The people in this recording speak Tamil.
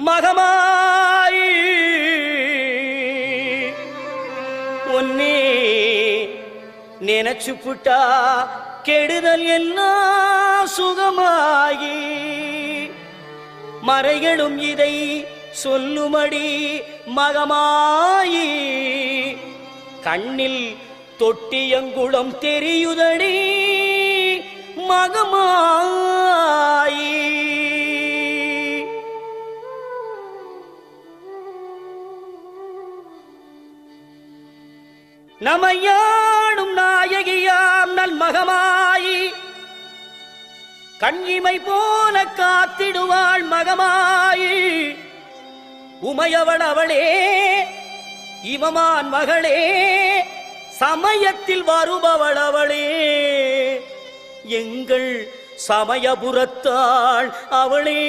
மகமாயி ஒன்னே நினைச்சு புட்டா கெடுதல் எல்லாம் சுகமாகி மறைகளும் இதை சொல்லுமடி மகமாயி கண்ணில் தொட்டியங்குளம் தெரியுதடி மகமாயி நமையாடும் நாயகியாம் நல் மகமாயி கண்ணிமை போல காத்திடுவாள் மகமாயி உமையவள் அவளே இவமான் மகளே சமயத்தில் வருபவள் அவளே எங்கள் சமயபுரத்தாள் அவளே